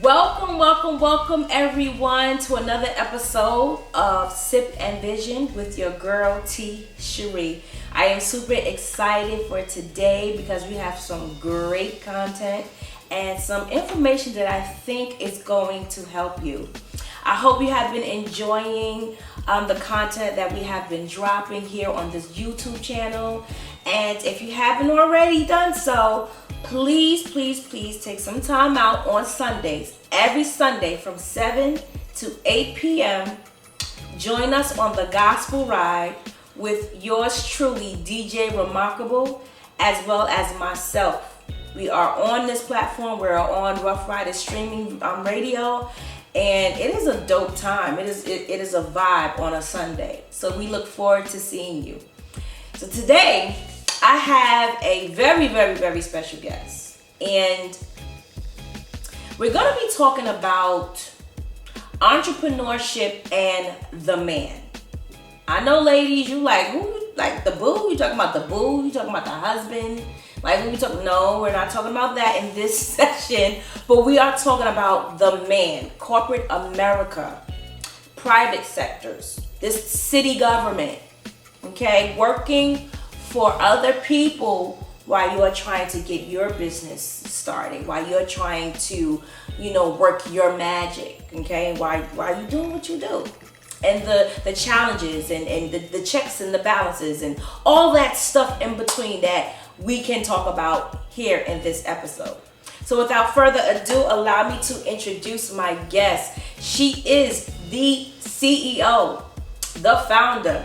Welcome everyone to another episode of Sip and Vision with your girl T'Cheri. I am super excited for today because we have some great content and some information that I think is going to help you. I hope you have been enjoying the content that we have been dropping here on this YouTube channel. And if you haven't already done so, please take some time out on Sundays, every Sunday from 7 to 8 p.m. Join us on the Gospel Ride with yours truly, DJ Remarkable, as well as myself. We are on this platform. We're on Rough Riders streaming radio, and it is a dope time. It is a vibe on a Sunday. So we look forward to seeing you. So today, I have a very special guest, and we're going to be talking about entrepreneurship and the man. I know, ladies, you like, who, like the boo? You talking about the boo? You talking about the husband? Like, who we talking? No, we're not talking about that in this session, but we are talking about the man, corporate America, private sectors, this city government, okay, working for other people while you're trying to get your business started, while you're trying to, work your magic, okay, while you're doing what you do. And the challenges and the checks and the balances and all that stuff in between that we can talk about here in this episode. So without further ado, allow me to introduce my guest. She is the CEO, the founder,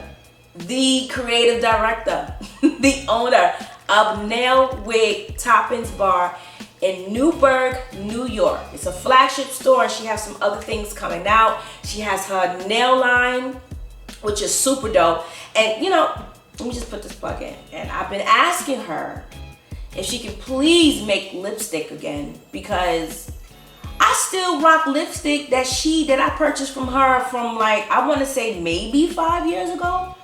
the creative director, the owner of Nail Wig Toppings Bar in Newburgh, New York. It's a flagship store, and she has some other things coming out. She has her nail line, which is super dope. And let me just put this plug in. And I've been asking her if she can please make lipstick again, because I still rock lipstick that I purchased from her from, like, I want to say maybe 5 years ago.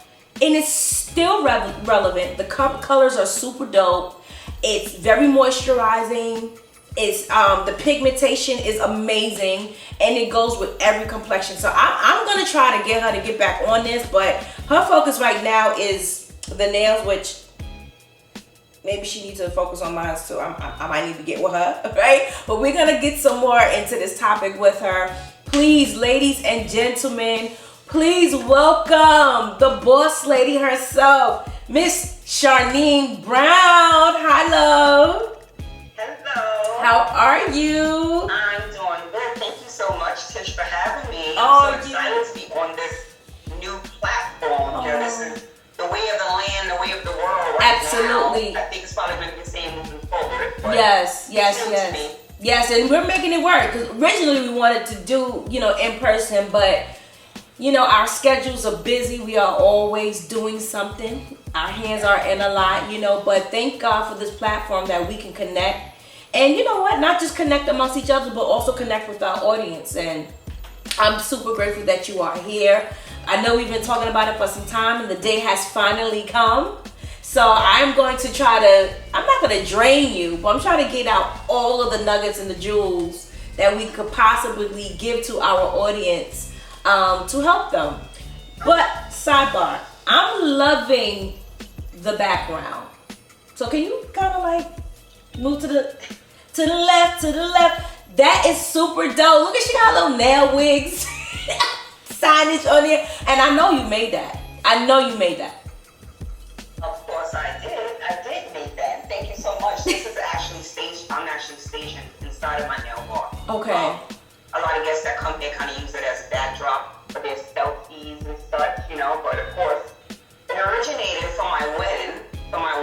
And it's still relevant. The colors are super dope. It's very moisturizing. It's the pigmentation is amazing, and it goes with every complexion. So I'm gonna try to get her to get back on this, but her focus right now is the nails, which maybe she needs to focus on mine too. I might need to get with her, right? But we're gonna get some more into this topic with her. Please, ladies and gentlemen, please welcome the boss lady herself, Miss Charnin Brown. Hi, love. Hello. How are you? I'm doing good. Thank you so much, Tish, for having me. Oh, I'm so excited to be on this new platform. This is the way of the land, the way of the world. Absolutely. Now. I think it's probably going to be the same moving forward. Yes. Yes, and we're making it work, because originally we wanted to do, in person, but our schedules are busy. We are always doing something. Our hands are in a lot, but thank God for this platform that we can connect. And you know what? Not just connect amongst each other, but also connect with our audience. And I'm super grateful that you are here. I know we've been talking about it for some time, and the day has finally come. So I'm going to I'm not going to drain you, but I'm trying to get out all of the nuggets and the jewels that we could possibly give to our audience to help them. But sidebar, I'm loving the background. So can you kind of like move to the left? That is super dope. Look at, she got little nail wigs, signage on there, and I know you made that. Of course I did. I did make that. Thank you so much. This is actually staged. I'm actually staging inside of my nail bar. Okay. A lot of guests that come, they kind of use it as a backdrop for their selfies and such, but of course, it originated from my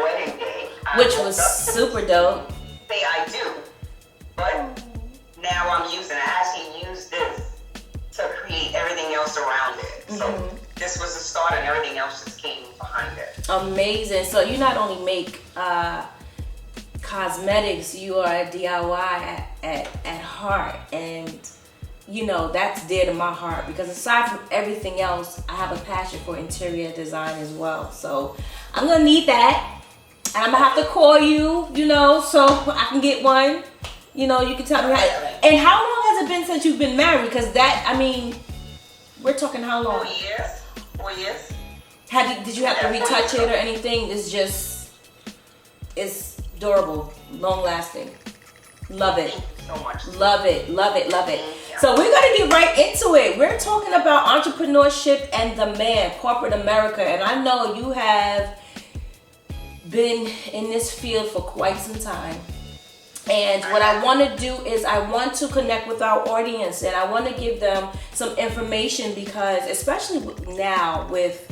wedding day. Which was super dope. Say I do. But now I actually use this to create everything else around it. So this was the start, and everything else just came behind it. Amazing. So you not only make cosmetics, you are a DIY at heart, and that's dear to my heart, because aside from everything else, I have a passion for interior design as well. So I'm gonna need that, and I'm gonna have to call you, so I can get one. You can tell me how. And how long has it been since you've been married? Because that, I mean, we're talking how long? 4 years. 4 years. Did you have to retouch it or anything? It's durable, long lasting. Love it. Thank you so much. Love it. So we're going to get right into it. We're talking about entrepreneurship and the man, corporate America. And I know you have been in this field for quite some time. And what I want to do is I want to connect with our audience, and I want to give them some information, because especially now with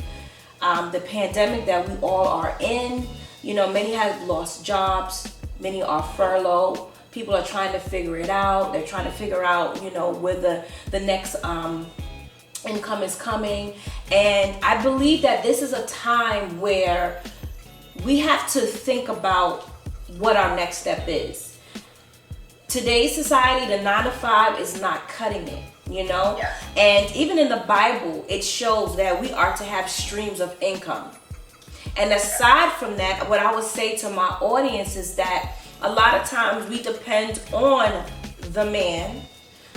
the pandemic that we all are in, you know, many have lost jobs, many are furloughed. People are trying to figure it out. They're trying to figure out, you know, where the next income is coming. And I believe that this is a time where we have to think about what our next step is. Today's society, the 9 to 5 is not cutting it, you know? Yeah. And even in the Bible, it shows that we are to have streams of income. And aside from that, what I would say to my audience is that a lot of times we depend on the man.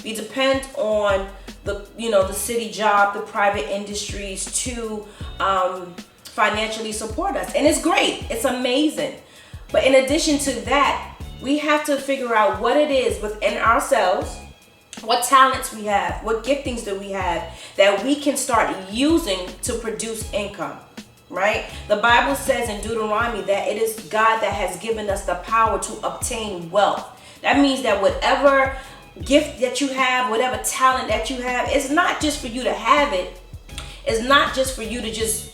We depend on the city job, the private industries to financially support us. And it's great. It's amazing. But in addition to that, we have to figure out what it is within ourselves, what talents we have, what giftings do we have that we can start using to produce income, right? The Bible says in Deuteronomy that it is God that has given us the power to obtain wealth. That means that whatever gift that you have, whatever talent that you have, it's not just for you to have it. It's not just for you to just,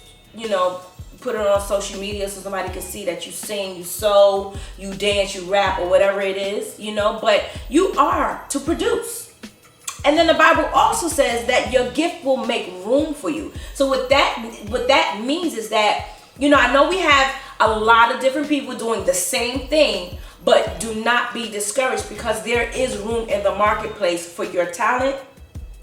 put it on social media so somebody can see that you sing, you sew, you dance, you rap, or whatever it is, but you are to produce. And then the Bible also says that your gift will make room for you. So what that means is that, I know we have a lot of different people doing the same thing, but do not be discouraged, because there is room in the marketplace for your talent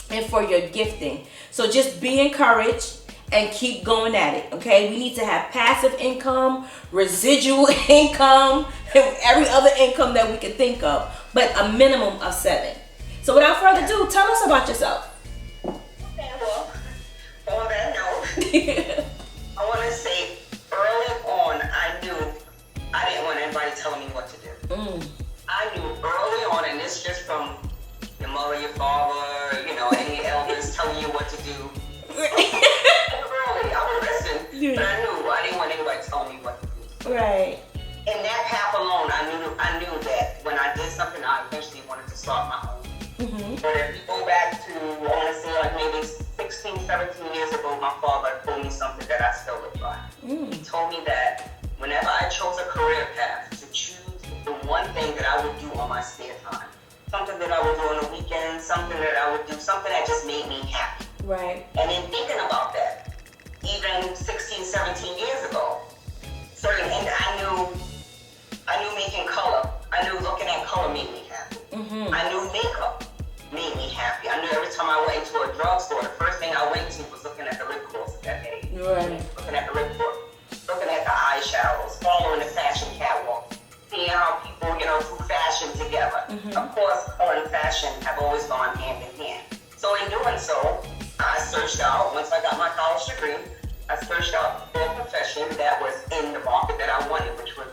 and for your gifting. So just be encouraged and keep going at it, okay? We need to have passive income, residual income, and every other income that we can think of, but a minimum of 7. So without further ado, tell us about yourself. Okay, well, on that note, I want to say early on, I knew I didn't want anybody telling me what to do. I knew early on, and this just from your mother, your father, any elders telling you what to do. Early, I would listen, but I didn't want anybody telling me what to do. Right. In that path alone, I knew that when I did something, I eventually wanted to start my own. But if you go back to, I want to say like maybe 16, 17 years ago, my father told me something that I still live by. He told me that whenever I chose a career path, to choose the one thing that I would do on my spare time. Something that I would do on the weekends, something that I would do, something that just made me happy. Right. And in thinking about that, even 16, 17 years ago, certain things I knew making color. I knew looking at color made me happy. I knew makeup made me happy. I knew every time I went into a drugstore, the first thing I went to was looking at the lip gloss that day. Right. Looking at the lip gloss, looking at the eyeshadows, following the fashion catwalk, seeing how people, do fashion together. Of course, color and fashion have always gone hand in hand. So in doing so, I searched out, once I got my college degree, I searched out for a profession that was in the market that I wanted, which was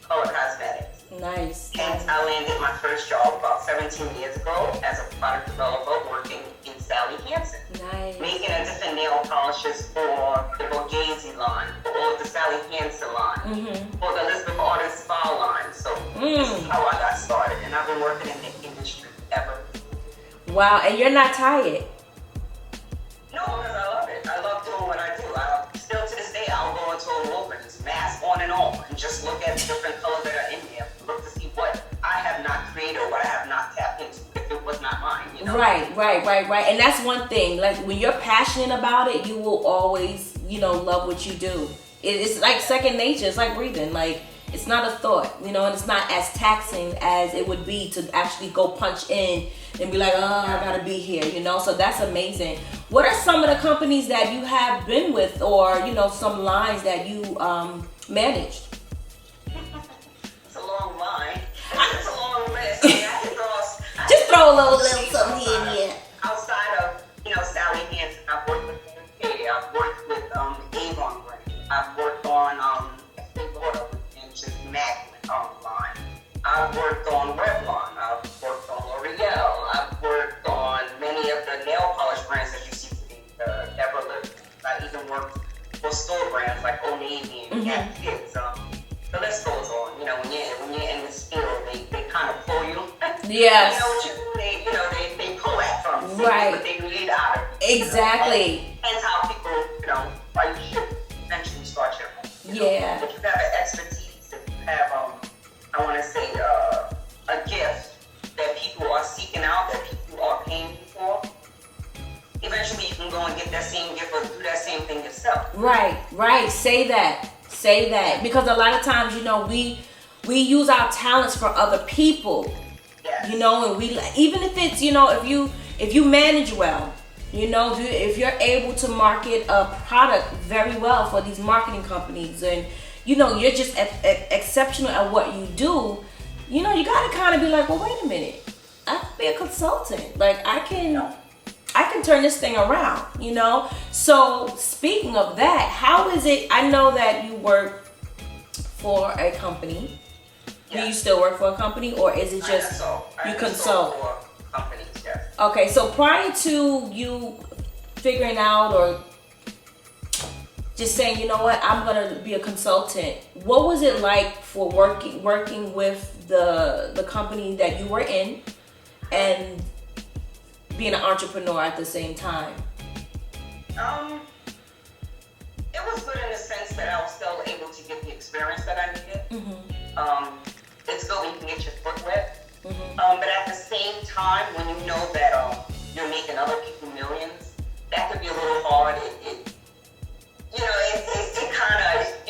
color cosmetics. Nice. And I landed my first job about 17 years ago as a product developer working in Sally Hansen. Nice. Making a different nail polishes for the Borghese line, or the Sally Hansen line, or the Elizabeth Arden Spa line. So this is how I got started, and I've been working in the industry ever. Wow, and you're not tired? No, because I love it. I love doing what I do. Still to this day, I'll go into a Walgreens, mask on and off, and just look at the different colors that are in there. Look to see what I have not created or what I have not tapped into if it was not mine, Right. And that's one thing. Like, when you're passionate about it, you will always, love what you do. It's like second nature. It's like breathing. Like, it's not a thought, and it's not as taxing as it would be to actually go punch in and be like, I gotta be here, So that's amazing. What are some of the companies that you have been with, or, some lines that you managed? It's a long line. It's a long list. I mean, Just throw throw a little something here and there. Outside of, Sally Hansen, I've worked with K. I've worked with Avon brand. I've worked on Estee Lauder and just Immaculate line. I've worked on Revlon. I've worked on L'Oreal. I've worked on many of the nail polish brands that you see today, Everlip. I even worked for store brands like Old Navy and Cat Kids. The list goes on. When you're in this field, they kind of pull you. Yes. They pull that from you. Right. But they need out of you. Exactly. That's how people, why you should eventually start your own. Yeah. If you have an expertise, if you have, I want to say, a gift that people are seeking out, that people are paying you for, eventually you can go and get that same gift or do that same thing yourself. Right. Say that. Because a lot of times, we use our talents for other people. Yes. And we, even if it's, if you manage well, if you're able to market a product very well for these marketing companies, and you're just exceptional at what you do, you got to kind of be like, well, wait a minute, I can be a consultant. Like, I can turn this thing around, So speaking of that, how is it? I know that you work for a company. Yes. Do you still work for a company, or is it just you consult? For companies, yes. Okay, so prior to you figuring out or just saying, you know what, I'm gonna be a consultant, what was it like for working with the company that you were in and being an entrepreneur at the same time? It was good in the sense that I was still able to get the experience that I needed. It's good when you can get your foot wet. But at the same time, when you know that you're making other people millions, that could be a little hard. You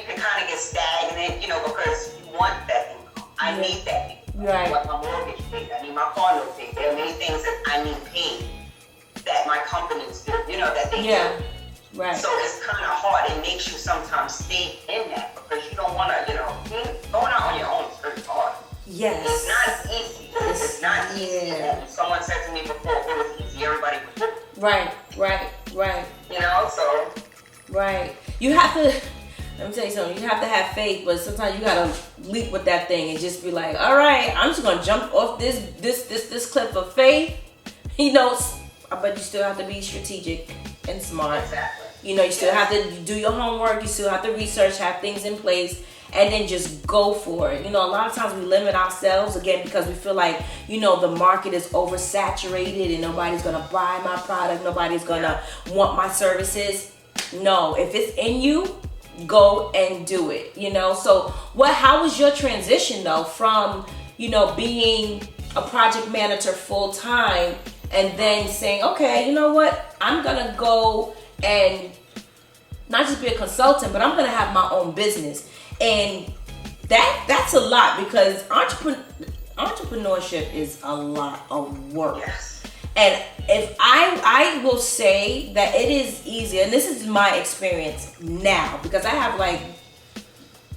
can kind of get stagnant, because you want that income. I need that income. Right. I want my mortgage paid. I need my car note paid. There are many things that I need paid that my companies do, that they do. Right. So it's kind of hard. It makes you sometimes stay in that because you don't want to, going out on your own is very hard. Yes. It's not easy. It's not easy. And someone said to me before, if it was easy, everybody would do it. Right. So. Right. You have to, let me tell you something, you have to have faith, but sometimes you gotta leap with that thing and just be like, all right, I'm just gonna jump off this cliff of faith, but you still have to be strategic and smart. Exactly. You still have to do your homework, you still have to research, have things in place, and then just go for it. A lot of times we limit ourselves, again, because we feel like, the market is oversaturated and nobody's gonna buy my product, nobody's gonna want my services. No, if it's in you, go and do it, So how was your transition though from, being a project manager full time and then saying, okay, you know what, I'm gonna go and not just be a consultant, but I'm gonna have my own business. And that's a lot, because entrepreneurship is a lot of work. Yes. And if I will say that it is easier, and this is my experience now, because I have like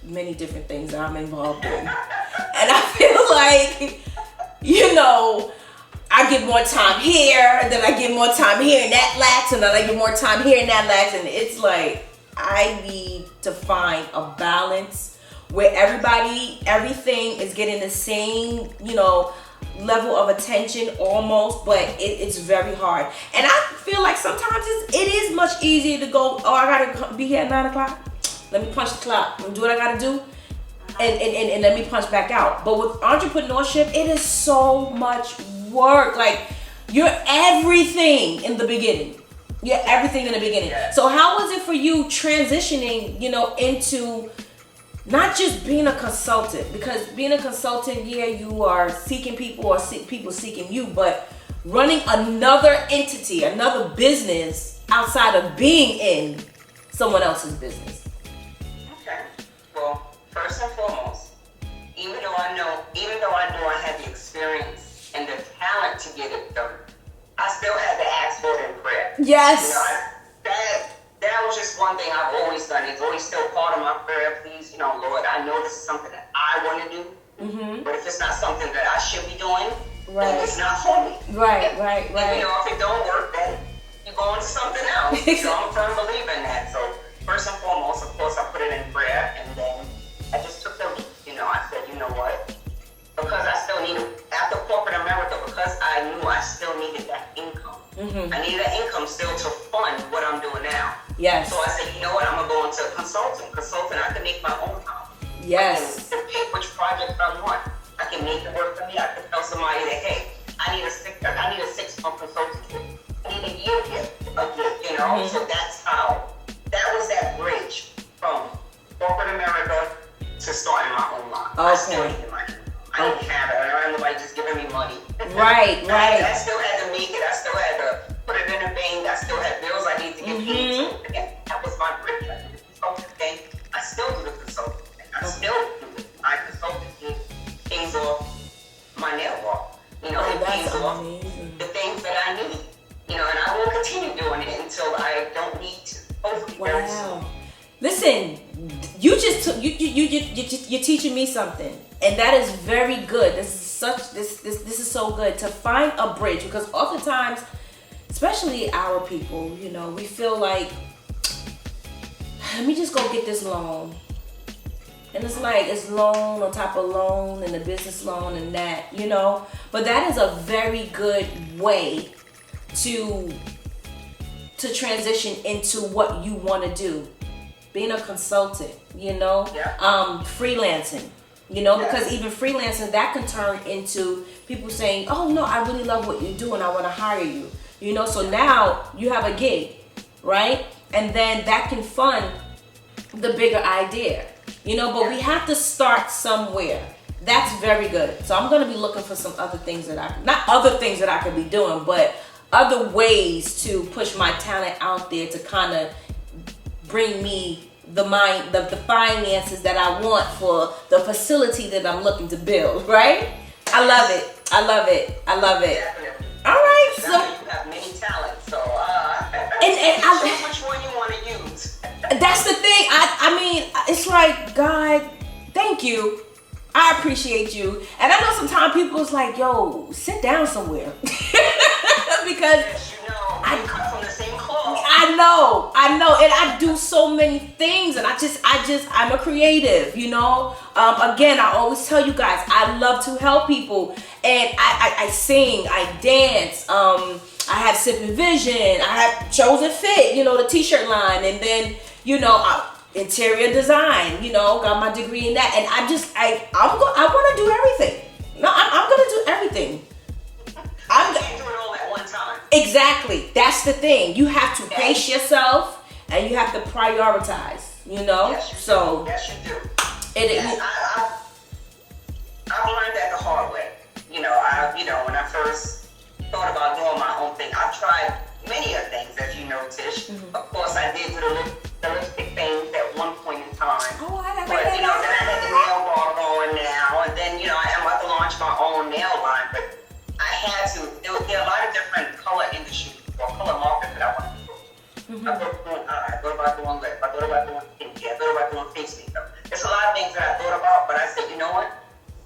many different things that I'm involved in. And I feel like, I get more time here, and then I get more time here, and that lacks, and then I get more time here, and that lacks, and it's like, I need to find a balance where everything is getting the same, level of attention almost, but it's very hard. And I feel like sometimes it is much easier to go, I gotta be here at 9 o'clock. Let me punch the clock. Let me do what I gotta do. And let me punch back out. But with entrepreneurship, it is so much work. Like, you're everything in the beginning. You're everything in the beginning. Yeah. So how was it for you transitioning, into not just being a consultant? Because being a consultant, you are seeking people or people seeking you, but running another entity, another business outside of being in someone else's business. Okay. Well, first and foremost, even though I know I had the experience and the talent to get it done, I still had to ask for it in prayer. Yes. That was just one thing I've always done. It's always still part of my prayer. Please, Lord, I know this is something that I want to do. But if it's not something that I should be doing, then it's not for me. Right. And, if it don't work, then you go into something else. So I'm a firm believer in that. So first and foremost, of course, I put it in prayer, and then I just took the leap. I said, you know what? Because I still needed, after corporate America, because I knew I still needed that income. I needed that income still to fund what I'm doing now. Yes. So I said, you know what? I'm going to go into consulting. Consulting, I can make my own time. Yes. I can pick which project I want. I can make it work for me. I can tell somebody that, hey, I need a 6-month consulting trip. I need a year gift, So that was that bridge from corporate America to starting my own line. I still needed money. I didn't have it. I don't have nobody just giving me money. Right. I still had to make it. I still had to put it in a bank. I still had bills I needed to get paid. So that was my bridge. I did the consulting thing. I still do the consulting thing. I still do it. My consulting pays off my nail bar. It pays off the things that I need. And I will continue doing it until I don't need to. Hopefully very soon. Listen, you're teaching me something, and that is very good. This is so good to find a bridge, because oftentimes, especially our people, we feel like, let me just go get this loan, and it's like it's loan on top of loan and a business loan and that, But that is a very good way to transition into what you want to do. Being a consultant, freelancing, because even freelancing, that can turn into people saying, oh no, I really love what you do and I want to hire you, so now you have a gig, right? And then that can fund the bigger idea, but we have to start somewhere. That's very good. So I'm going to be looking for some other things not other things that I could be doing, but other ways to push my talent out there to kind of bring me the finances that I want for the facility that I'm looking to build, right? I love it. Definitely. All right. So you have many talents, so and choose which one you want to use. That's the thing. I mean, it's like, God, thank you. I appreciate you. And I know sometimes people is like, yo, sit down somewhere. Because I come from the same cloth. I know. And I do so many things, and I'm a creative, Again, I always tell you guys, I love to help people, and I sing, I dance, I have S.I.P Vision, I have Chosen Fit, the t-shirt line, and then, interior design, got my degree in that, and I want to do everything. No, I'm going to do everything. I can't do it all at one time. Exactly. That's the thing. You have to pace yourself, and you have to prioritize, Yes, you so do. Yes, you do. I've learned that the hard way. When I first thought about doing my own thing, I've tried many of things, as you know, Tish. Of course, I did do the lipstick things at one point in time. Oh, but, then I had the nail bar going now, and then, I'm about to launch my own nail line, but I had to. There are a lot of different color industries or color markets that I want to do. I thought about doing eye, I thought about doing lip, I thought about doing skincare, I thought about doing face makeup. There's a lot of things that I thought about, but I said, you know what?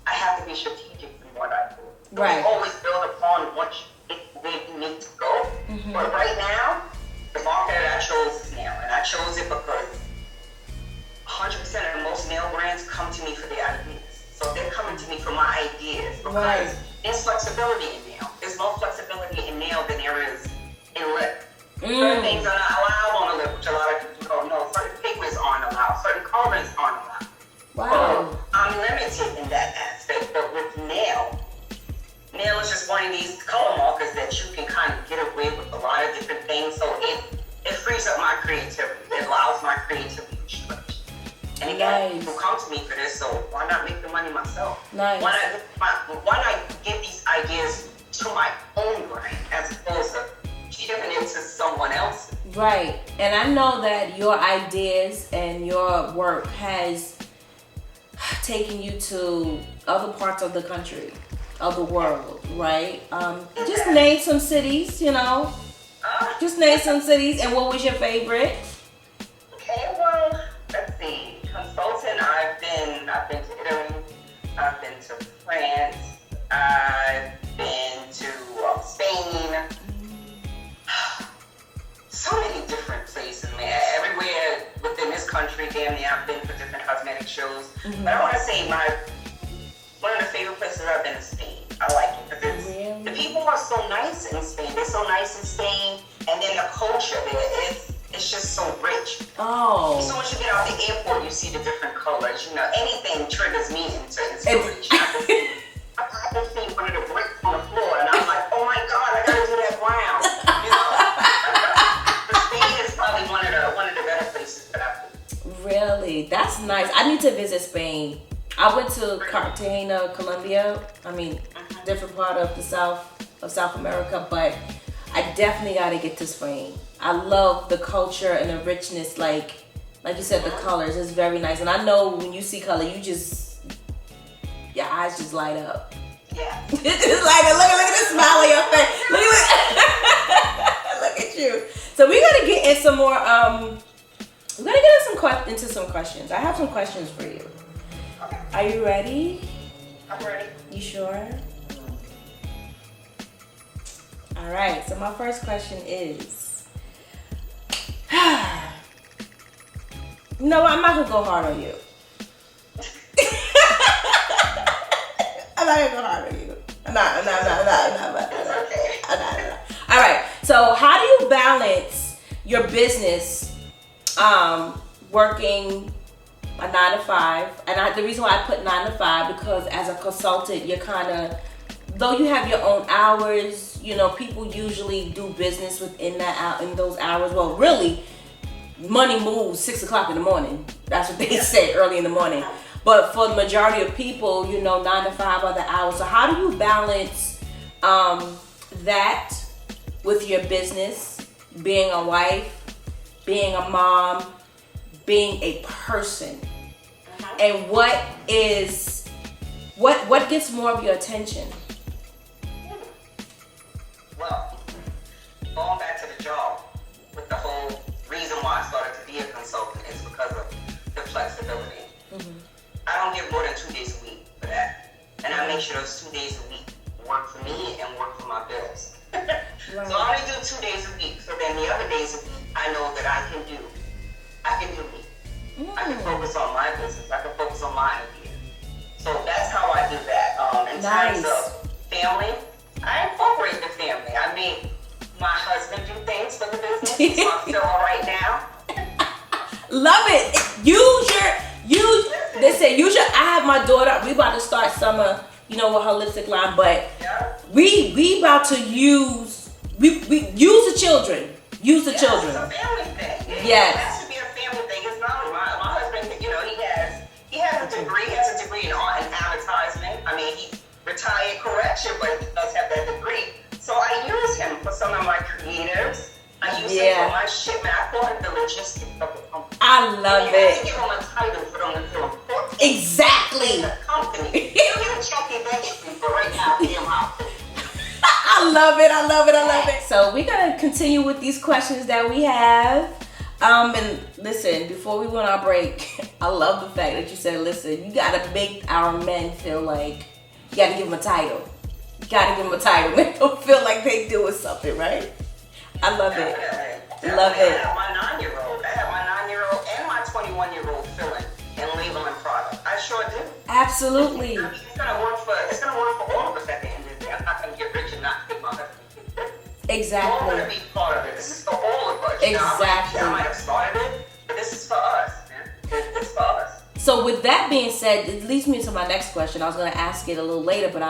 I have to be strategic in what I do. Right. Always build upon where you need to go. But right now, the market that I chose is nail, and I chose it because 100% of most nail brands come to me for their ideas. So they're coming to me for my ideas because there's flexibility in nail. There's more flexibility in nail than there is in lip. Certain things are not allowed on the lip, which a lot of people don't know. Certain pigments aren't allowed. Certain colorants aren't allowed. Wow. So I'm limited in that aspect. But with nail is just one of these color markers that you can kind of get away with a lot of different things. So it frees up my creativity. It allows my creativity to stretch. And again, people come to me for this, so why not make the money myself? Nice. Why not give these ideas to my own brand as opposed to giving it to someone else? Right. And I know that your ideas and your work has taken you to other parts of the country, of the world, right? Just name some cities, Just name some cities. And what was your favorite? Okay, well, let's see. Consultant, I've been to Italy, I've been to France, I've been family. I've been for different cosmetic shows. But I want to say one of the favorite places I've been is Spain. I like it because the people are so nice in Spain. They're so nice in Spain, and then the culture there it's just so rich. Oh. So once you get out the airport, you see the different colors. You know, anything triggers me into inspiration. I can see one of the bricks on the floor, and I'm like, oh my God, I gotta do that brown. You know, but Spain is probably one of the better places that I've been. Really, that's nice. I need to visit Spain. I went to Cartagena, Colombia. I mean, different part of South America, but I definitely got to get to Spain. I love the culture and the richness, like you said, the colors is very nice. And I know when you see color, your eyes just light up. Yeah. It's just like, look at this smile on your face. Look at you. So we got to get in some more. We're gonna get into some questions. I have some questions for you. Okay. Are you ready? I'm ready. You sure? All right. So my first question is, no, I'm not gonna go hard on you. I'm not gonna go hard on you. I'm not. Okay. All right. So how do you balance your business, working a 9 to 5, and the reason why I put 9 to 5 because as a consultant, you're kind of, though you have your own hours, you know, people usually do business within those hours. Well, really, money moves 6 o'clock in the morning. That's what they say, early in the morning. But for the majority of people, you know, 9 to 5 are the hours. So how do you balance that with your business, being a wife, being a mom, being a person? And what gets more of your attention? Well, going back to the job, with the whole reason why I started to be a consultant is because of the flexibility. I don't give more than 2 days a week for that. And I make sure those 2 days a week work for me and work for my bills. Right. So I only do 2 days a week. So then the other days a week, I know that I can do me. I can focus on my business. I can focus on my idea. So that's how I do that. In terms of family, I incorporate the family. I make my husband do things for the business. So I'm still all right now. Love it. I have my daughter. We about to start summer, you know, with her lipstick line, but we about to use the children. Use the children. It's a family thing. Yes. It has to be a family thing. It's not my husband. You know, he has a degree. He has a degree in art and advertisement. I mean, he retired correction, but he does have that degree. So I use him for some of my creatives. I use him for my shit, man. I call him the logistics of the company. I love it. You have to give him a title for them to feel important. Exactly. In the company. You don't get a chunky eventually, but right now, pay him out. I love it. So we're gonna continue with these questions that we have. And listen, before we went on break, I love the fact that you said, listen, you gotta make our men feel like you gotta give them a title. You gotta give them a title. Make them feel like they doing something, right? I love it. Definitely. Love it. I have my 9-year-old and my 21-year-old filling and labeling product. I sure do. Absolutely. It's gonna work for all of us at the end of the day. I'm not gonna get rich and not take my husband. Exactly. We're all gonna be part of it. This is for all of us. Exactly. I might have started it, but this is for us, man. It's for us. So with that being said, it leads me to my next question. I was going to ask it a little later, but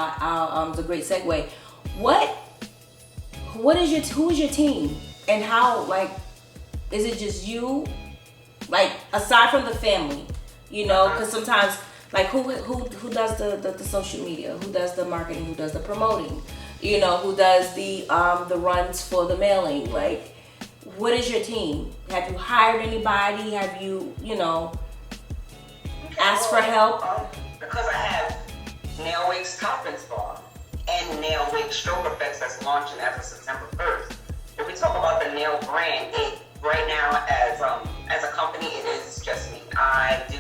it's a great segue. Who is your team, and how, like, is it just you? Like, aside from the family, you know, because sometimes, like, who does the social media? Who does the marketing? Who does the promoting? You know, who does the runs for the mailing? Like, what is your team? Have you hired anybody? Have you, asked for help? Because I have Nail Wigs Topping Spa and Nail Wig Stroke Effects that's launching as of September 1st. If we talk about the nail brand, right now as a company, it is just me. I do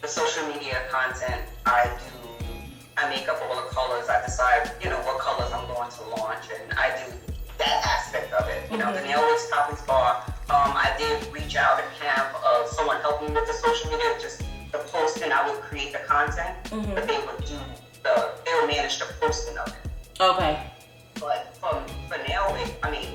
the social media content. I make up all the colors. I decide, what colors I'm going to launch, and I do that aspect of it. The Nail Wigs Topping Spa, I did reach out and have a someone helping me with the social media, just the posting. I would create the content, but they would manage the posting of it. Okay. But for now, I mean,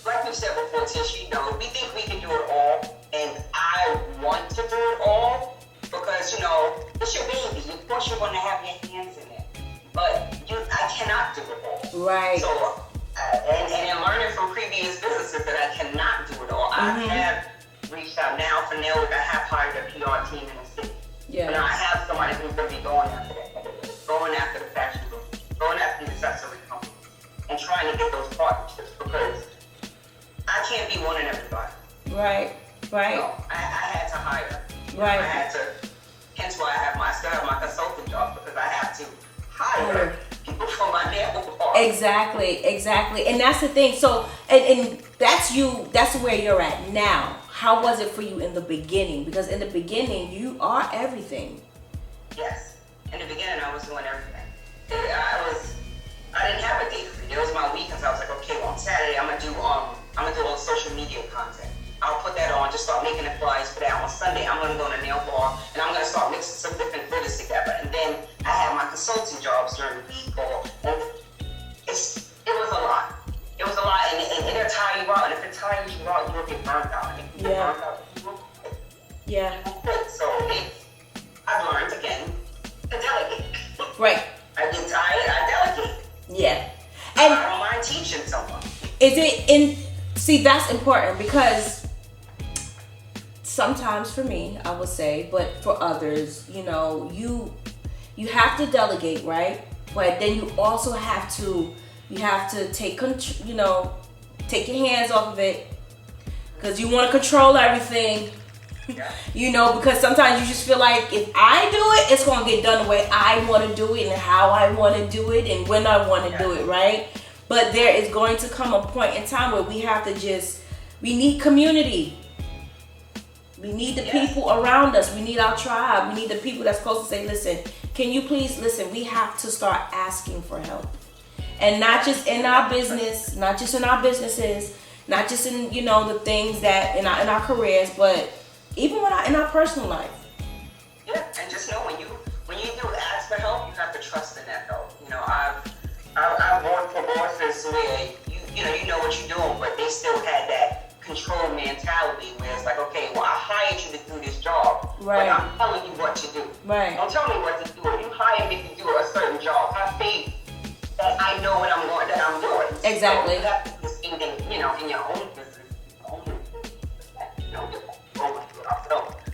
like we said before, Tish, you know, we think we can do it all, and I want to do it all because, you know, it's your baby. Of course, you want to have your hands in it, but I cannot do it all. Right. So, and in learning from previous businesses that I cannot do it all, I have reached out now for Nailwick. I have hired a PR team in the city. Yeah. And I have somebody who's going to be going after that, going after the fashion group, going after the accessory company, and trying to get those partnerships because I can't be one in everybody. Right. Right. So I had to hire. Right. I had to. Hence why I still have my consulting job because I have to hire people for my nail art. Exactly. And that's the thing. So, and that's you. That's where you're at now. How was it for you in the beginning? Because in the beginning, you are everything. Yes. In the beginning, I was doing everything. I didn't have a date for it. It was my weekends. I was like, okay, well, on Saturday, I'm gonna do all social media content. I'll put that on, just start making the flyers for that. On Sunday, I'm gonna go to nail bar and I'm gonna start mixing some different glitters together. And then I have my consulting jobs during the week, and it was a lot. It was a lot, and it'll tire you out. And if it tires you out, you'll get burnt out. And if you get burnt out, you will quit. Yeah. So I've learned again to delegate. Right. I get tired, I delegate. Yeah. And I don't mind teaching someone. See, that's important because sometimes for me, I would say, but for others, you know, you have to delegate, right? But then you also have to take your hands off of it because you want to control everything. Yeah. You know, because sometimes you just feel like if I do it, it's going to get done the way I want to do it and how I want to do it and when I want to do it, right? But there is going to come a point in time where we have to we need community. We need the people around us. We need our tribe. We need the people that's close to say, listen, can you please listen? We have to start asking for help. And not just in our business, not just in our businesses, not just in, you know, the things that in our careers, but even in our personal life. Yeah, and just know when you do ask for help, you have to trust in that help. You know, I've worked for bosses where you know what you're doing, but they still had that control mentality where it's like, okay, well, I hired you to do this job, right, but I'm telling you what to do. Right. Don't tell me what to do. If you hire me to do a certain job, have faith that I know what I'm doing. Exactly. So you have to do this thing, you know, in your own business,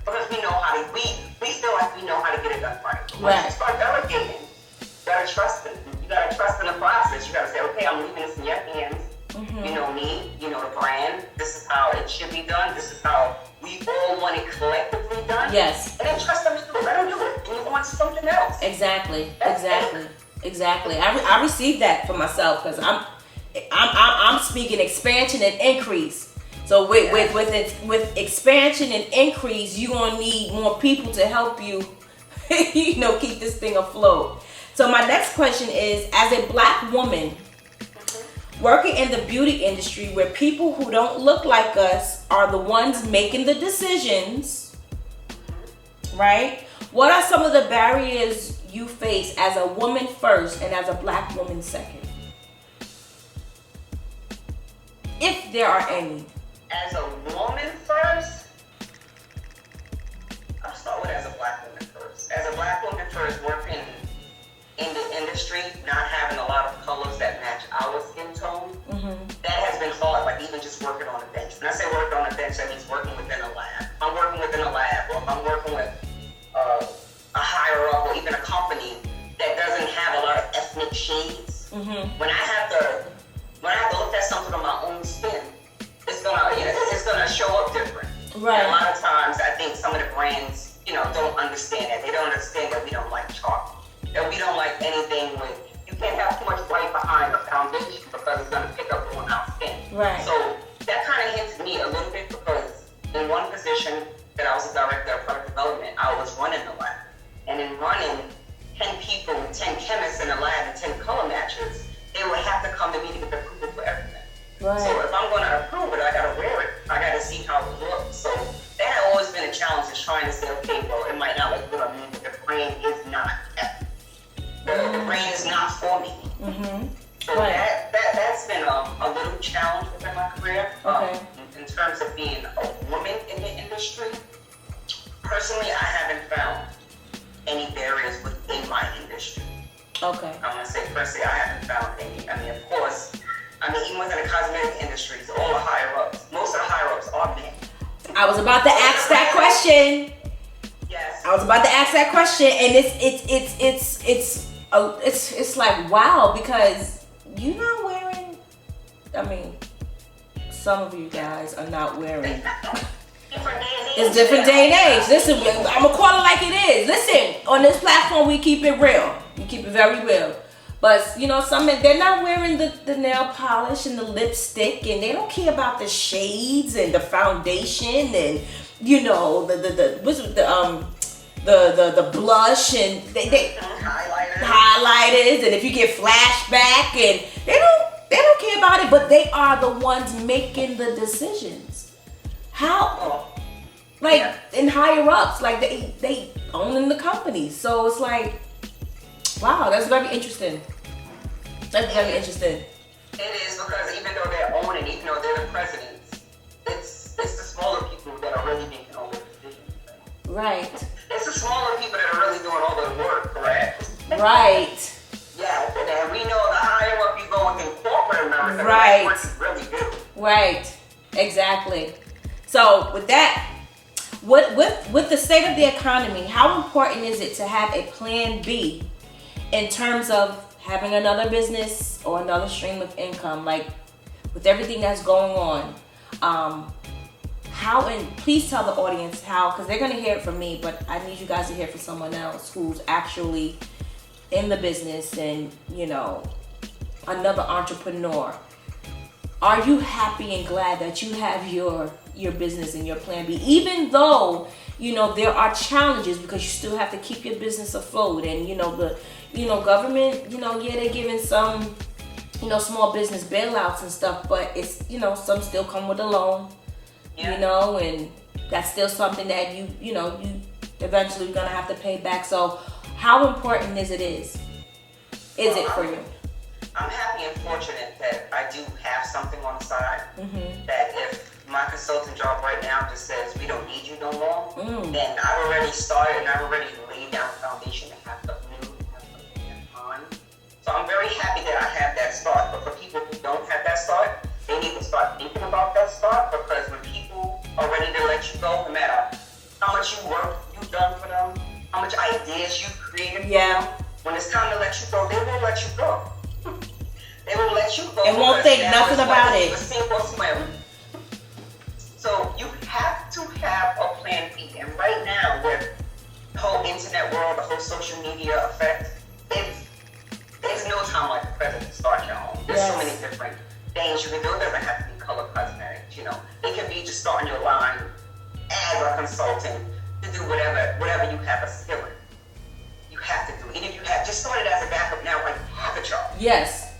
because we know how to, we feel like we know how to get it done right. Once you start delegating, you gotta trust it. You gotta trust in the process. You gotta say, okay, I'm leaving this in your hands. You know me, you know the brand. This is how it should be done. This is how we all want it collectively done. Yes. And then trust them to do it. Let them do it. And you want something else. Exactly. I received that for myself because I'm speaking expansion and increase. So with expansion and increase, you're gonna need more people to help you, you know, keep this thing afloat. So my next question is, as a Black woman working in the beauty industry where people who don't look like us are the ones making the decisions, right? What are some of the barriers you face as a woman first and as a Black woman second? If there are any. As a woman first, I'll start with as a Black woman first. As a Black woman first, working in the industry, not having a lot of colors that match our skin tone, that has been hard, like even just working on a bench. When I say working on a bench, that means working within a lab. If I'm working within a lab, or if I'm working with a higher up, or even a company that doesn't have a lot of ethnic shades, when I have to look at something on my own skin, it's gonna show up different. Right. And a lot of times, I think some of the brands, you know, don't understand that. They don't understand that we don't like chalk. That we don't like anything with, you can't have too much white behind the foundation because it's gonna pick up on our skin. Right. So that kind of hits me a little bit because in one position that I was a director of product development, I was running the lab. And in running 10 people, 10 chemists in the lab and 10 color matchers, they would have to come to me to get the approval for everything. Right. So if I'm going to approve it, I got to wear it. I got to see how it looks. So that has been a little challenge within my career. Okay. In terms of being a woman in the industry, personally, I haven't found any barriers within my industry. Okay. I'm going to say personally, I haven't found any. I mean, of course, even within the cosmetic industries, all the higher-ups, most of the higher-ups are men. I was about to ask that question. Yes. I was about to ask that question, and it's like, wow, because you're not wearing. I mean, some of you guys are not wearing. It's different day and age. Listen, I'm gonna call it like it is. Listen, on this platform, we keep it real. We keep it very real. But you know, some men, they're not wearing the nail polish and the lipstick, and they don't care about the shades and the foundation and you know the blush and they highlighters, and if you get flashback, and they don't care about it, but they are the ones making the decisions. How? Like in higher ups, like they own the company, so it's like, wow, that's very interesting. That's very interesting. It is, because even though they're owning, even though they're the presidents, it's the smaller people that are really making all the decisions. Right. It's the smaller people that are really doing all the work, correct? Right. Yeah, and we know the higher up you go within corporate America, right. The work is really good. Right. Exactly. So with that, with the state of the economy, how important is it to have a plan B in terms of having another business or another stream of income? Like with everything that's going on, how, and please tell the audience how, because they're going to hear it from me, but I need you guys to hear from someone else who's actually in the business and, you know, another entrepreneur. Are you happy and glad that you have your business and your plan B, even though, you know, there are challenges, because you still have to keep your business afloat, and you know government, you know, yeah, they're giving some, you know, small business bailouts and stuff, but it's, you know, some still come with a loan, you know, and that's still something that you eventually gonna have to pay back. So how important is it for you? I'm happy and fortunate that I do have something on the side. Mm-hmm. That if my consulting job right now just says we don't need you no more, then I've already started and I've already laid down the foundation to have stuff new, to have stuff on. So I'm very happy that I have that start. But for people who don't have that start, they need to start thinking about that start, because when people are ready to let you go, no matter how much work you've done for them, how much ideas you've created for them, when it's time to let you go, they will let you go. They will let you go. And won't think nothing about it. Sink or swim. So you have to have a plan B. And right now, with the whole internet world, the whole social media effect, there's no time like the present to start your own. There's so many different things you can do. It doesn't have to be color cosmetics, you know. It can be just starting your line as a consultant to do whatever you have a skill in. You have to do it. Even if you have just started as a backup now, like you have a job. Yes,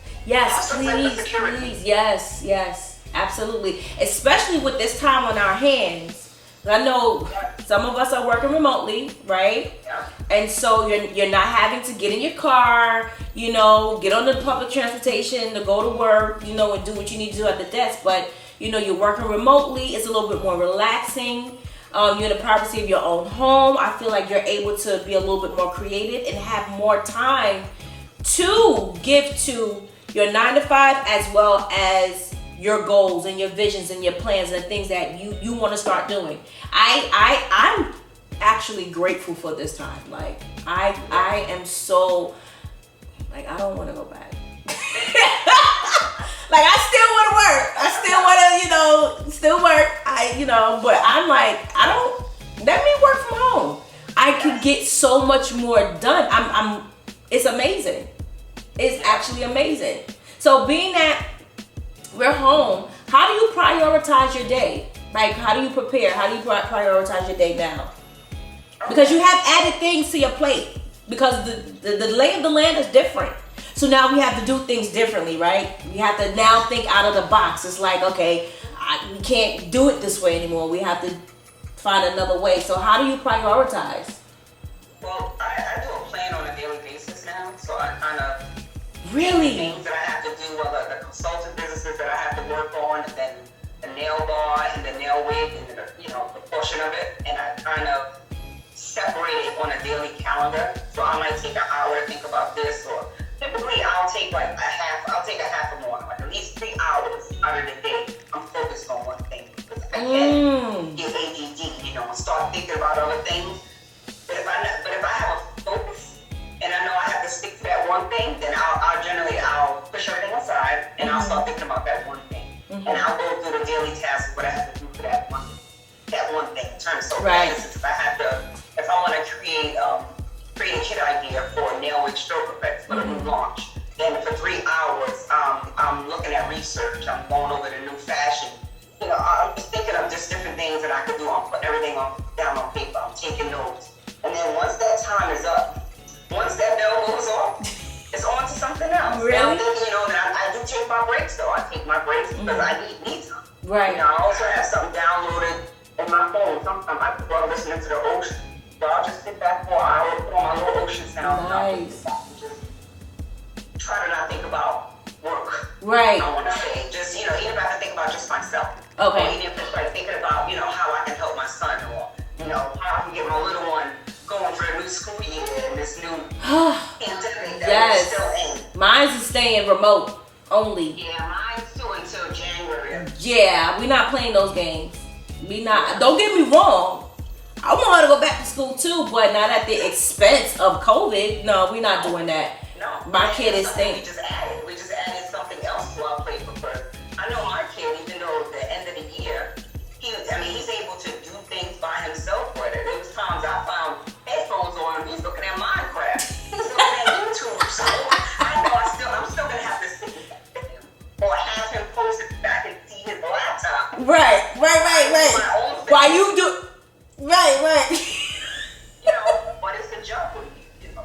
please. Yes, absolutely. Especially with this time on our hands. I know some of us are working remotely, right? Yeah. And so you're not having to get in your car, you know, get on the public transportation to go to work, you know, and do what you need to do at the desk. But, you know, you're working remotely. It's a little bit more relaxing. You're in the privacy of your own home. I feel like you're able to be a little bit more creative and have more time to give to your 9 to 5, as well as your goals and your visions and your plans and things that you want to start doing. I'm actually grateful for this time. Like I am so, like, I don't want to go back. Like, I still want to work. I still want to, still work. But I'm like, let me work from home. I can get so much more done. It's amazing. It's actually amazing. So being that we're home, how do you prioritize your day? Like, how do you prepare? How do you prioritize your day now? Because you have added things to your plate. Because the lay of the land is different. So now we have to do things differently, right? We have to now think out of the box. It's like, okay, we can't do it this way anymore. We have to find another way. So how do you prioritize? Well, I do a plan on a daily basis now. So I kind of really things that I have to do, whether the consulting businesses that I have to work on, and then the nail bar and the nail wig and the, the portion of it, and I kind of separate it on a daily calendar. So I might take an hour to think about this, or typically I'll take a half a morning, like at least 3 hours out of the day. I'm focused on one thing because I can't get ADD, and start thinking about other things. But if I have a focus and I know I have to stick to that one thing, then I'll push everything aside and I'll start thinking about that one thing. And I'll go through the daily tasks, what I have to do for that one thing. Turn so right. For instance, if I want to create a kit idea for nail wig stroke effects for the new launch, then for 3 hours, I'm looking at research. I'm going over the new fashion. I'm just thinking of just different things that I could do. I'm putting everything down on paper. I'm taking notes. And then once that time is up, once that bell goes off, it's on to something else. Really? I'm thinking, that I do take my breaks, though. I take my breaks because I need me time. Right. I also have something downloaded in my phone. Sometimes I prefer listening to the ocean. So I'll just sit back for an hour, put on my little ocean sound. Nice. Just try to not think about work. Right. I want to say, just, even if I have to think about just myself. Okay. Or even if it's like thinking about, how I can help my son, or, how I can get my little one going for a new school year and this new pandemic that we're still in. Mine's is staying remote only. Yeah, mine's too until January. Yeah, we're not playing those games. Don't get me wrong. I want her to go back to school too, but not at the expense of COVID. No, we're not doing that. No. My kid is staying. We just added something else to our plate because I know my kid, even though at the end of the year, he's able to do things by himself with it. There was times I found headphones on and he's looking at Minecraft. He's looking at YouTube. So I know I'm still gonna have to sit with him or have him post it back and see his laptop. Right. Why you do? Right. But it's a joke.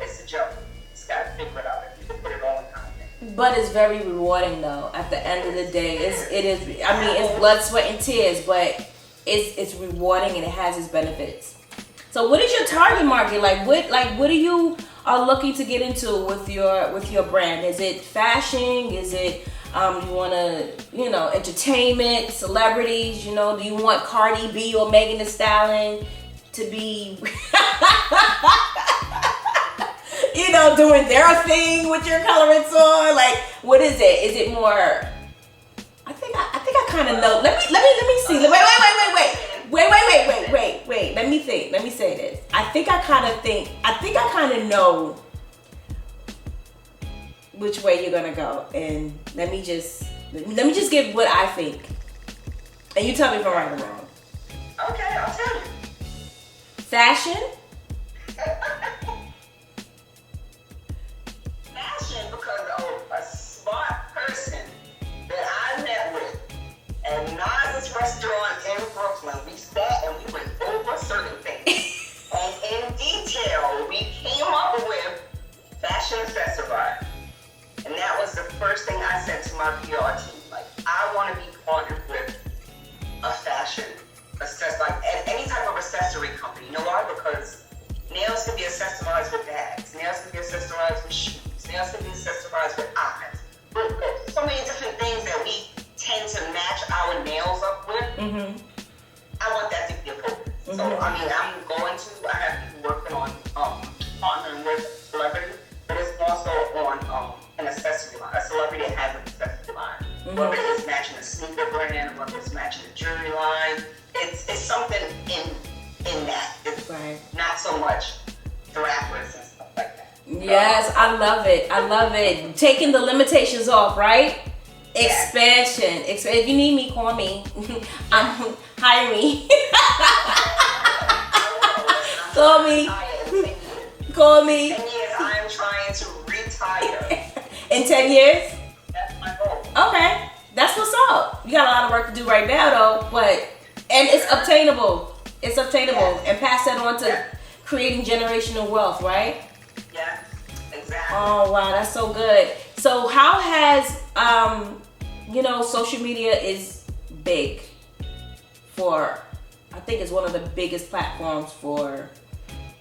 It's a joke. Just gotta figure it out. You can put it on content. But it's very rewarding though. At the end of the day, it is. I mean, it's blood, sweat, and tears, but it's rewarding and it has its benefits. So, what is your target market? What are you looking to get into with your brand? Is it fashion? Is it you want to entertainment, celebrities? Do you want Cardi B or Megan Thee Stallion to be doing their thing with your colorants on? Like, what is it? Is it more? I think I kind of know. Let me see. Wait. Let me think. Let me say this. I think I kind of know which way you're gonna go, and let me just give what I think, and you tell me if I'm right or wrong. Okay, I'll tell you. Fashion. Fashion, because of a smart person that I met with at Nas's restaurant in Brooklyn. We sat and we went over certain things, and in detail, we came up with fashion accessories. And that was the first thing I said to my PR team. Like, I want to be partnered with a fashion accessory, like any type of accessory company. You know why? Because nails can be accessorized with bags. Nails can be accessorized with shoes. Nails can be accessorized with eyes. So many different things that we tend to match our nails up with. Mm-hmm. I want that to be a focus. Mm-hmm. So, I have people working on partnering with celebrities, but it's also on an accessory line. A celebrity that has an accessory line. Mm-hmm. Whether it's matching a sneaker brand, whether it's matching a jewelry line, it's something in that. It's not so much rappers and stuff like that. Yes, I love it. Taking the limitations off, right? Yes. Expansion. If you need me, call me. Hire me. Call me. 10 years, I am trying to retire. In 10 years? That's my goal. Okay. That's what's up. You got a lot of work to do right now, though, and it's obtainable. It's obtainable. Yes. And pass that on to creating generational wealth, right? Yeah, exactly. Oh, wow. That's so good. So how has, social media is big I think it's one of the biggest platforms for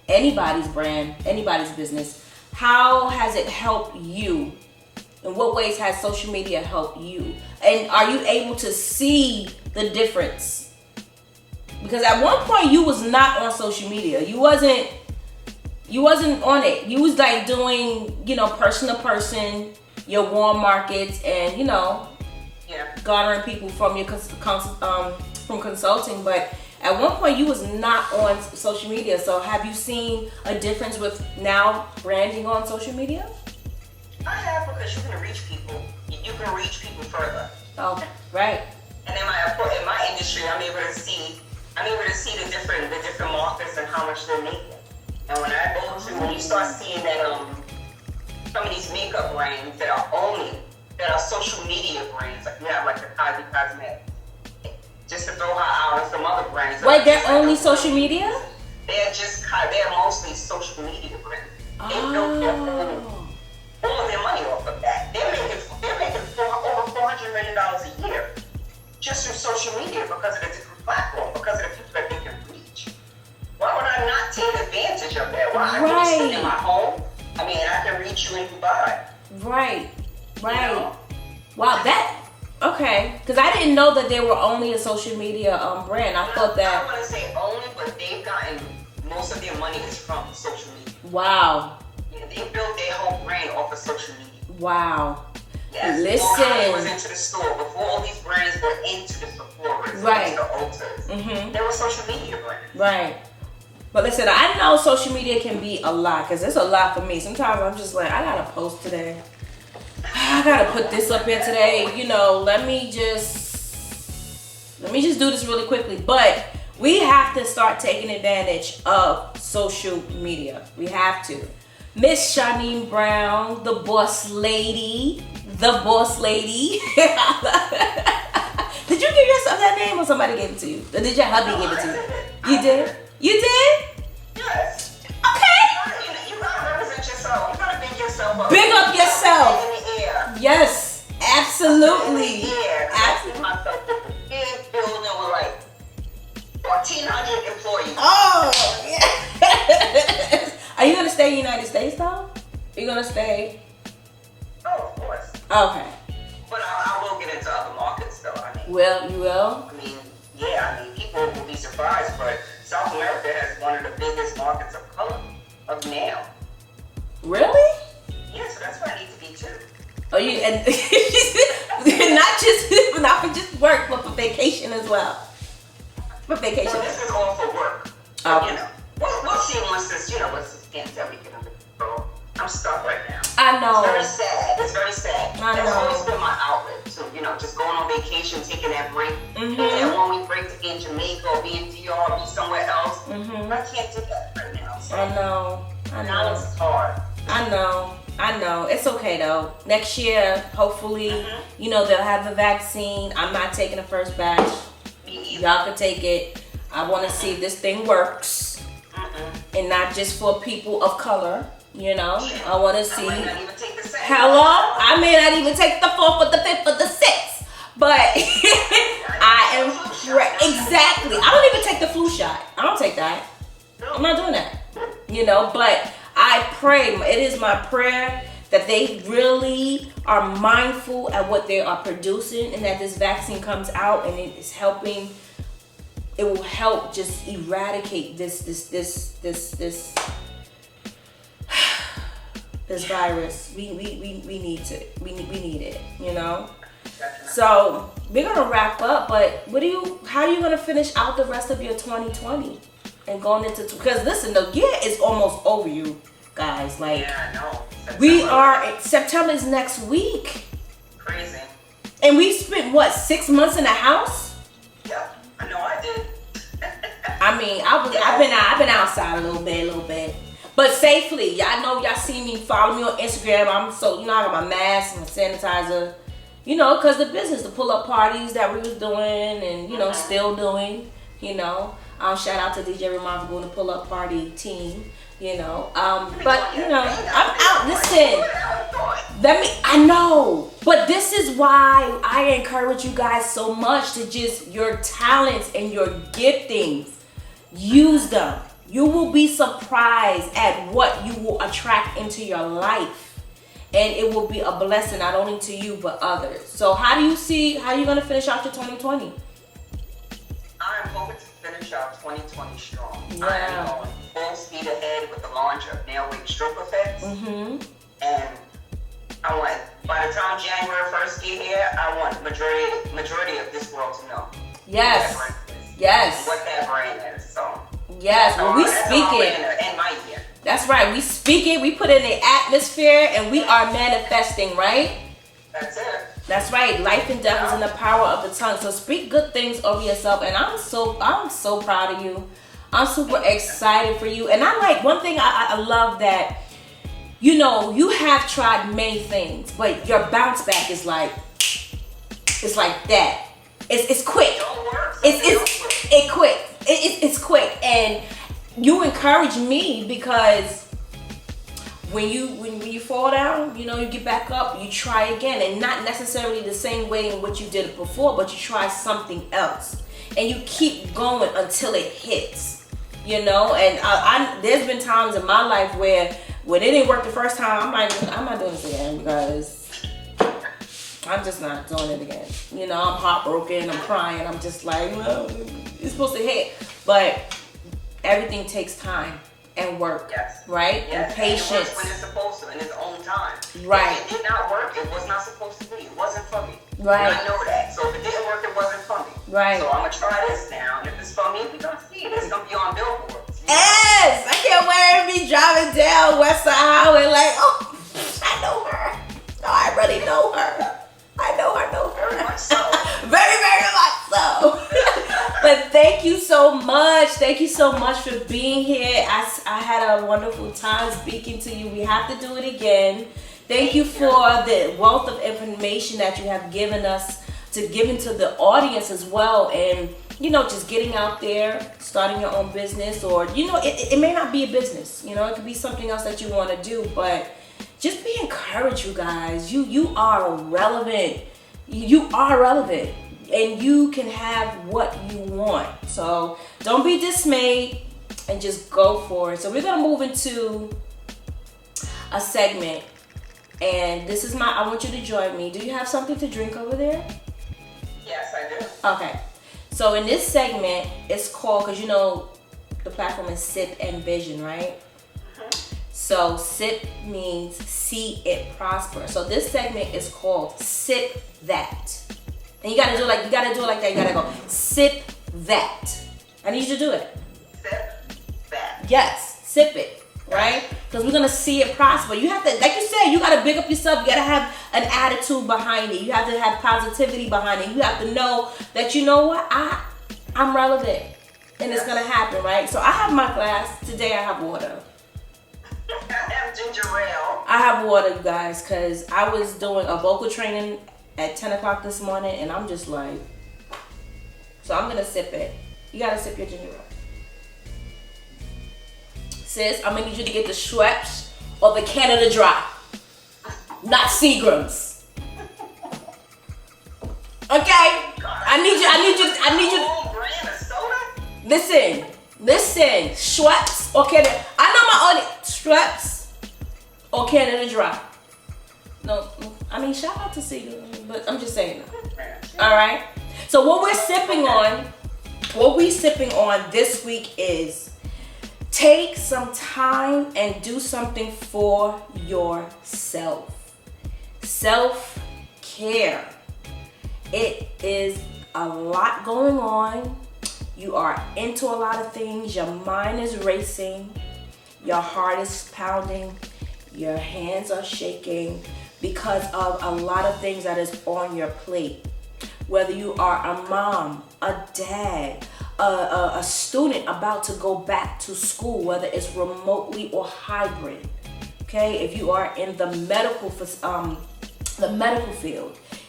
anybody's brand, anybody's business. How has it helped you In what ways has social media helped you? And are you able to see the difference? Because at one point you was not on social media. You wasn't on it. You was like doing, person to person, your warm markets, and garnering people from your from consulting. But at one point you was not on social media. So have you seen a difference with now branding on social media? I have, because you can reach people. You can reach people further. Oh, right. And in my industry, I'm able to see the different markets and how much they're making. And when you start seeing that some of these makeup brands that are social media brands, like you have like the Kylie Cosmetics, just to throw her out, and some other brands. Wait, they're only social media? They're mostly social media brands. They built all of their money off of that. They're making over $400 million a year just through social media because of the different platforms, because of the people that they can reach. Why would I not take advantage of that? Why? I can sit in my home. I can reach you in Dubai. Right. Wow, okay. Because I didn't know that they were only a social media brand. I thought that. I don't want to say only, but they've gotten most of their money is from social media. Wow. They built their whole brand off of social media. Wow. Yes. Listen. Before I was into the store, before all these brands were into the Sephora's, into the Ultas, they were social media brands. Right. But listen, I know social media can be a lot, because it's a lot for me. Sometimes I'm just like, I gotta post today. I gotta put this up here today. Let me just do this really quickly. But we have to start taking advantage of social media. We have to. Miss Charnin Brown, the boss lady. Did you give yourself that name, or somebody gave it to you? Or did your hubby give it to you? You did? You did? Yes. Okay. You gotta represent yourself. You gotta big yourself up. Big up yourself. In the air. Yes, absolutely. Absolutely. Myself with a big building with like 1,400 employees. Oh, yeah. Are you gonna stay in the United States though? Are you gonna stay? Oh, of course. Okay. But I will get into other markets though. Well, you will? People will be surprised, but South America has one of the biggest markets of color, of now. Really? Yeah, so that's where I need to be too. Oh, you and not for just work, but for vacation as well. For vacation. Well, this is all for work. Oh. We'll see once this pandemic get under control. I'm stuck right now. I know. It's very sad. That's always been my outlet too. Just going on vacation, taking that break. Taking that 1 week break to be in Jamaica or be in DR or be somewhere else. But I can't do that right now. So I know. Now it's hard. I know. It's okay though. Next year, hopefully, they'll have the vaccine. I'm not taking the first batch. Y'all can take it. I want to see if this thing works. And not just for people of color. I want to see. I might not even take the second. Hello? I may not even take the 4th or the 5th or the 6th. But I am exactly. I don't even take the flu shot. I don't take that. I'm not doing that. But I pray. It is my prayer that they really are mindful at what they are producing, and that this vaccine comes out and it is helping. It will help just eradicate this virus. We need it, So we're gonna wrap up, but how are you gonna finish out the rest of your 2020 and going into, because listen, the year is almost over, you guys. Like, yeah, I know. September is next week. Crazy. And we spent 6 months in the house? Yeah, I know I did. I've been outside a little bit. But safely. Y'all know, y'all see me, follow me on Instagram. I got my mask and my sanitizer. Because the business, the pull-up parties that we was doing and, still doing, shout out to DJ Ramon for doing the pull-up party team, I'm out. Listen, I know. But this is why I encourage you guys so much to just your talents and your giftings. Use them. You will be surprised at what you will attract into your life. and it will be a blessing not only to you but others. So how are you going to finish out your 2020? I'm hoping to finish out 2020 strong. Yeah. I'm going full speed ahead with the launch of Nail Wig Stroke Effects. And I want, by the time January 1st get here, I want majority of this world to know. Yes. Yes. What that brand is. So. Yes. When we speak it. And my year. That's right. We speak it. We put it in the atmosphere, and we are manifesting. Right. That's it. That's right. Life and death is in the power of the tongue. So speak good things over yourself. And I'm so proud of you. I'm super excited for you. And I like one thing. I love that. You know, you have tried many things, but your bounce back is like that. It's quick. It's quick, and you encourage me because when you fall down, you know, you get back up, you try again, and not necessarily the same way in which you did it before, but you try something else, and you keep going until it hits. You know, and I there's been times in my life where when it didn't work the first time, I'm like, I'm not doing this again because I'm just not doing it again. You know, I'm heartbroken, I'm crying, I'm just like, well, it's supposed to hit. But everything takes time and work, right? Yes. And patience. And it works when it's supposed to, in its own time. Right. If it did not work, it was not supposed to be. It wasn't for me. Right. And I know that. So if it didn't work, it wasn't for me. Right. So I'm going to try this now. And if it's for me, we're going to see it. It's going to be on billboards. Yes! I can't wait to be driving down West Side Highway like, oh, I know her. No, I really know her. I know her. Very much so. Very, very much so. But thank you so much. Thank you so much for being here. I had a wonderful time speaking to you. We have to do it again. Thank you for the wealth of information that you have given us to give into the audience as well. And, you know, just getting out there, starting your own business, or, you know, it may not be a business. You know, it could be something else that you want to do. But just be encouraged, you guys. You are relevant. You are relevant. And you can have what you want. So don't be dismayed and just go for it. So we're going to move into a segment. And this is I want you to join me. Do you have something to drink over there? Yes, I do. Okay. So in this segment, it's called, because you know the platform is S.I.P and Vision, right? So S.I.P means see it prosper. So this segment is called S.I.P that. And you gotta do it like that. You gotta go S.I.P that. I need you to do it. S.I.P that. Yes, sip it. Right? Because we're gonna see it prosper. You have to, like you said, you gotta big up yourself. You gotta have an attitude behind it. You have to have positivity behind it. You have to know that, you know what, I'm relevant, and it's gonna happen, right? So I have my glass today. I have water. I have ginger ale. I have water, you guys, because I was doing a vocal training at 10 o'clock this morning, and I'm just like, so I'm gonna sip it. You gotta sip your ginger ale. Sis, I'm gonna need you to get the Schweppes or the Canada Dry, not Seagram's. Okay, I need you. Listen, Schweppes or Canada. I know my audience. Schweppes or Canada Dry. No, I mean shout out to Seagram's, but I'm just saying. All right. So what we're sipping on this week is. Take some time and do something for yourself. Self-care. It is a lot going on. You are into a lot of things. Your mind is racing. Your heart is pounding. Your hands are shaking because of a lot of things that is on your plate. Whether you are a mom, a dad, a student about to go back to school, whether it's remotely or hybrid, okay? If you are in the medical field,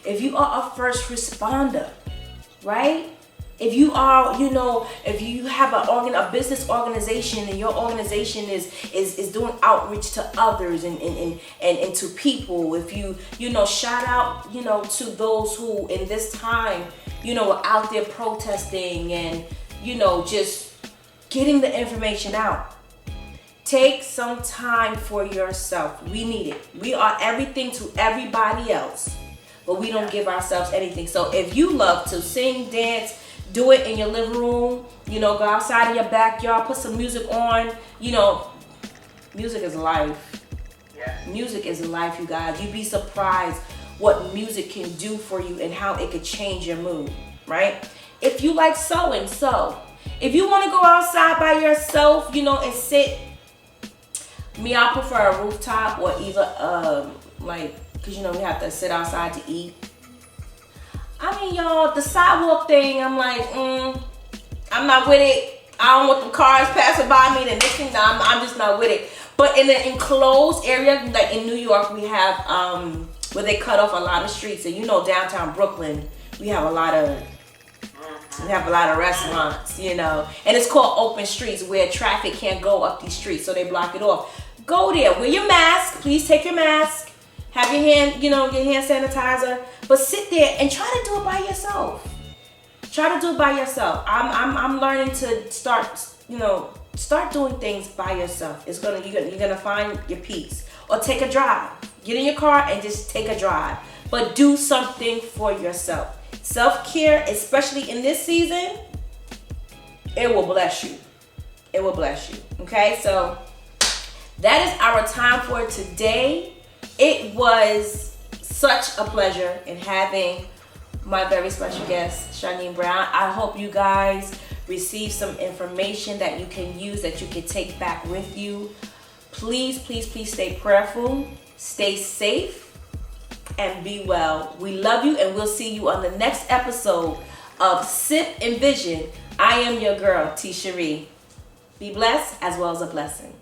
if you are a first responder, right? If you are, you know, if you have a business organization and your organization is doing outreach to others and to people, if you know, shout out, you know, to those who in this time, you know, are out there protesting and, you know, just getting the information out. Take some time for yourself. We need it. We are everything to everybody else, but we don't give ourselves anything. So if you love to sing, dance, do it in your living room, go outside in your backyard, put some music on, music is life. Yes. Music is life, you guys. You'd be surprised what music can do for you and how it could change your mood, right? If you like sewing, sew. If you want to go outside by yourself, and sit, I prefer a rooftop or either, because, we have to sit outside to eat. Y'all, the sidewalk thing, I'm like, I'm not with it. I don't want the cars passing by me. The next thing, I'm just not with it. But in an enclosed area, like in New York, we have where they cut off a lot of streets. And downtown Brooklyn, we have a lot of restaurants, and it's called open streets where traffic can't go up these streets, so they block it off. Go there, wear your mask. Please take your mask. Have your hand, your hand sanitizer. But sit there and try to do it by yourself. Try to do it by yourself. I'm learning to start doing things by yourself. You're gonna find your peace. Or take a drive. Get in your car and just take a drive. But do something for yourself. Self-care, especially in this season, it will bless you. It will bless you. Okay, so that is our time for today. It was such a pleasure in having my very special guest, Charnin Brown. I hope you guys receive some information that you can use, that you can take back with you. Please, please, please stay prayerful, stay safe, and be well. We love you, and we'll see you on the next episode of S.I.P and Vision. I am your girl, T'Cheri. Be blessed as well as a blessing.